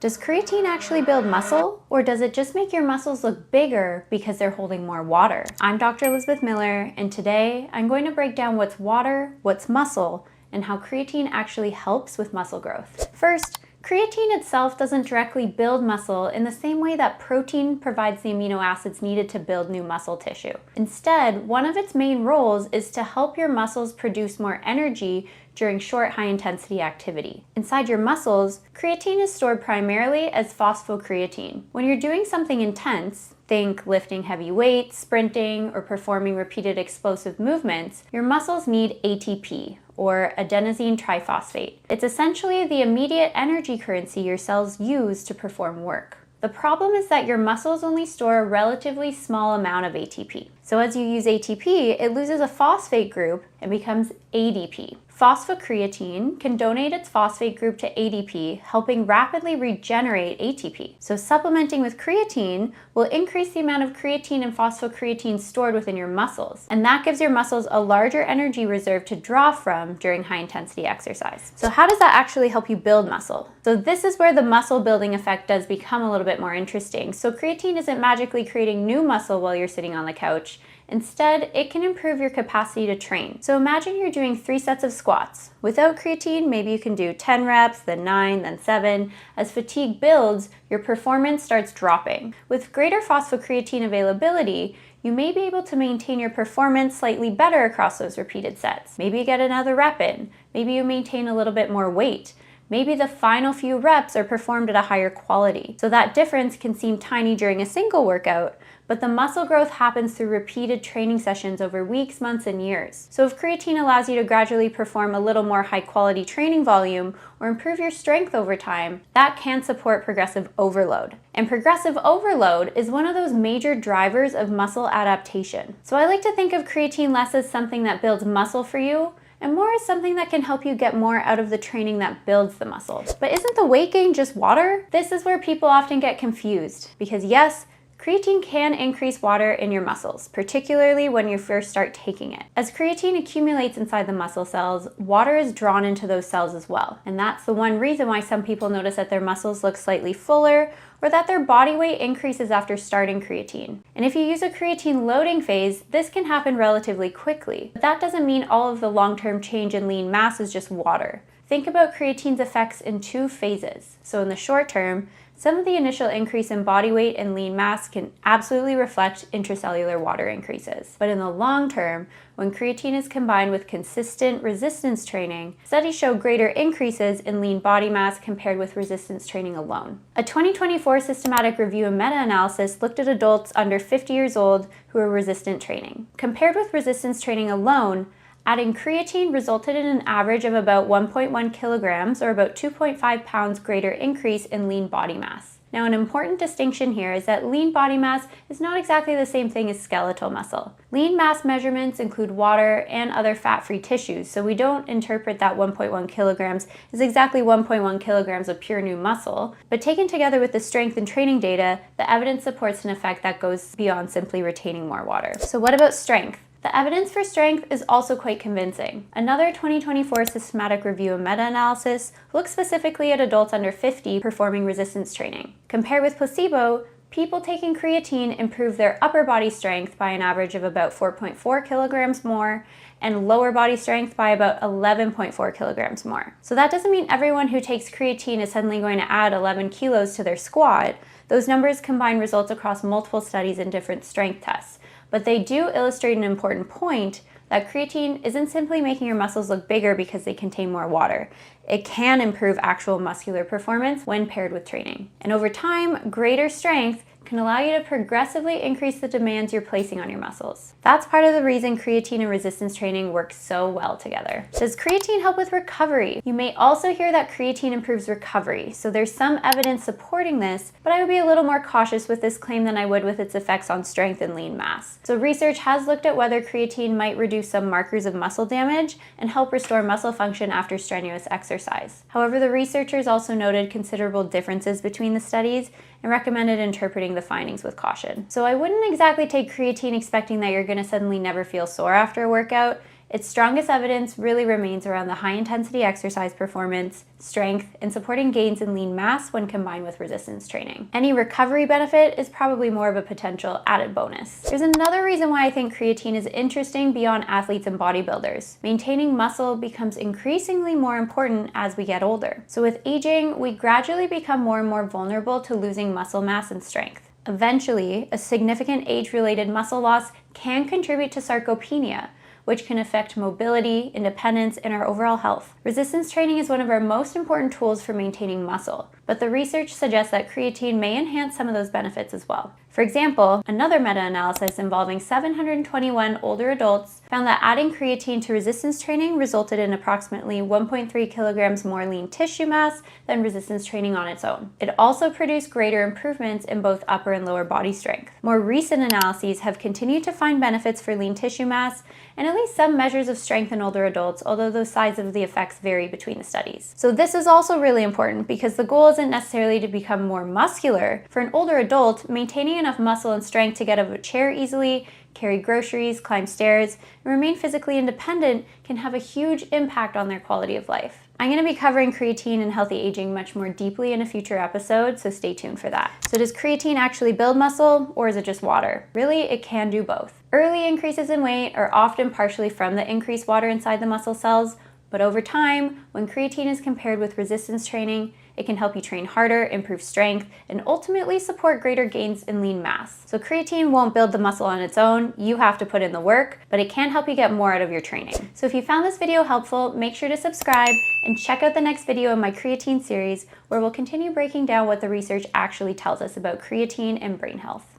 Does creatine actually build muscle, or does it just make your muscles look bigger because they're holding more water? I'm Dr. Elizabeth Miller, and today I'm going to break down what's water, what's muscle, and how creatine actually helps with muscle growth. First, creatine itself doesn't directly build muscle in the same way that protein provides the amino acids needed to build new muscle tissue. Instead, one of its main roles is to help your muscles produce more energy during short, high-intensity activity. Inside your muscles, creatine is stored primarily as phosphocreatine. When you're doing something intense, think lifting heavy weights, sprinting, or performing repeated explosive movements, your muscles need ATP, or adenosine triphosphate. It's essentially the immediate energy currency your cells use to perform work. The problem is that your muscles only store a relatively small amount of ATP. So as you use ATP, it loses a phosphate group and becomes ADP. Phosphocreatine can donate its phosphate group to ADP, helping rapidly regenerate ATP. So supplementing with creatine will increase the amount of creatine and phosphocreatine stored within your muscles. And that gives your muscles a larger energy reserve to draw from during high-intensity exercise. So how does that actually help you build muscle? So this is where the muscle building effect does become a little bit more interesting. So creatine isn't magically creating new muscle while you're sitting on the couch. Instead, it can improve your capacity to train. So imagine you're doing 3 sets of squats. Without creatine, maybe you can do 10 reps, then 9, then 7. As fatigue builds, your performance starts dropping. With greater phosphocreatine availability, you may be able to maintain your performance slightly better across those repeated sets. Maybe you get another rep in. Maybe you maintain a little bit more weight. Maybe the final few reps are performed at a higher quality. So that difference can seem tiny during a single workout, but the muscle growth happens through repeated training sessions over weeks, months, and years. So if creatine allows you to gradually perform a little more high-quality training volume or improve your strength over time, that can support progressive overload. And progressive overload is one of those major drivers of muscle adaptation. So I like to think of creatine less as something that builds muscle for you, and more as something that can help you get more out of the training that builds the muscle. But isn't the weight gain just water? This is where people often get confused, because yes, creatine can increase water in your muscles, particularly when you first start taking it. As creatine accumulates inside the muscle cells, water is drawn into those cells as well. And that's the one reason why some people notice that their muscles look slightly fuller or that their body weight increases after starting creatine. And if you use a creatine loading phase, this can happen relatively quickly. But that doesn't mean all of the long-term change in lean mass is just water. Think about creatine's effects in 2 phases. So in the short term, some of the initial increase in body weight and lean mass can absolutely reflect intracellular water increases. But in the long term, when creatine is combined with consistent resistance training, studies show greater increases in lean body mass compared with resistance training alone. A 2024 systematic review and meta-analysis looked at adults under 50 years old who were resistant training. Compared with resistance training alone, adding creatine resulted in an average of about 1.1 kilograms or about 2.5 pounds greater increase in lean body mass. Now, an important distinction here is that lean body mass is not exactly the same thing as skeletal muscle. Lean mass measurements include water and other fat-free tissues, so we don't interpret that 1.1 kilograms as exactly 1.1 kilograms of pure new muscle. But taken together with the strength and training data, the evidence supports an effect that goes beyond simply retaining more water. So what about strength? The evidence for strength is also quite convincing. Another 2024 systematic review and meta-analysis looked specifically at adults under 50 performing resistance training. Compared with placebo, people taking creatine improved their upper body strength by an average of about 4.4 kilograms more and lower body strength by about 11.4 kilograms more. So that doesn't mean everyone who takes creatine is suddenly going to add 11 kilos to their squat. Those numbers combine results across multiple studies and different strength tests. But they do illustrate an important point that creatine isn't simply making your muscles look bigger because they contain more water. It can improve actual muscular performance when paired with training. And over time, greater strength can allow you to progressively increase the demands you're placing on your muscles. That's part of the reason creatine and resistance training work so well together. Does creatine help with recovery? You may also hear that creatine improves recovery, so there's some evidence supporting this, but I would be a little more cautious with this claim than I would with its effects on strength and lean mass. So research has looked at whether creatine might reduce some markers of muscle damage and help restore muscle function after strenuous exercise. However, the researchers also noted considerable differences between the studies and recommended interpreting the findings with caution. So I wouldn't exactly take creatine expecting that you're going to suddenly never feel sore after a workout. its strongest evidence really remains around the high-intensity exercise performance, strength, and supporting gains in lean mass when combined with resistance training. Any recovery benefit is probably more of a potential added bonus. There's another reason why I think creatine is interesting beyond athletes and bodybuilders. Maintaining muscle becomes increasingly more important as we get older. So with aging, we gradually become more and more vulnerable to losing muscle mass and strength. Eventually, a significant age-related muscle loss can contribute to sarcopenia, which can affect mobility, independence, and our overall health. Resistance training is one of our most important tools for maintaining muscle, but the research suggests that creatine may enhance some of those benefits as well. For example, another meta-analysis involving 721 older adults found that adding creatine to resistance training resulted in approximately 1.3 kilograms more lean tissue mass than resistance training on its own. It also produced greater improvements in both upper and lower body strength. More recent analyses have continued to find benefits for lean tissue mass and at least some measures of strength in older adults, although the size of the effects vary between the studies. So this is also really important because the goal isn't necessarily to become more muscular. For an older adult, maintaining enough muscle and strength to get out of a chair easily, carry groceries, climb stairs, and remain physically independent can have a huge impact on their quality of life. I'm going to be covering creatine and healthy aging much more deeply in a future episode, so stay tuned for that. So does creatine actually build muscle, or is it just water? Really, it can do both. Early increases in weight are often partially from the increased water inside the muscle cells, but over time, when creatine is compared with resistance training, it can help you train harder, improve strength, and ultimately support greater gains in lean mass. So creatine won't build the muscle on its own, you have to put in the work, but it can help you get more out of your training. So if you found this video helpful, make sure to subscribe and check out the next video in my creatine series, where we'll continue breaking down what the research actually tells us about creatine and brain health.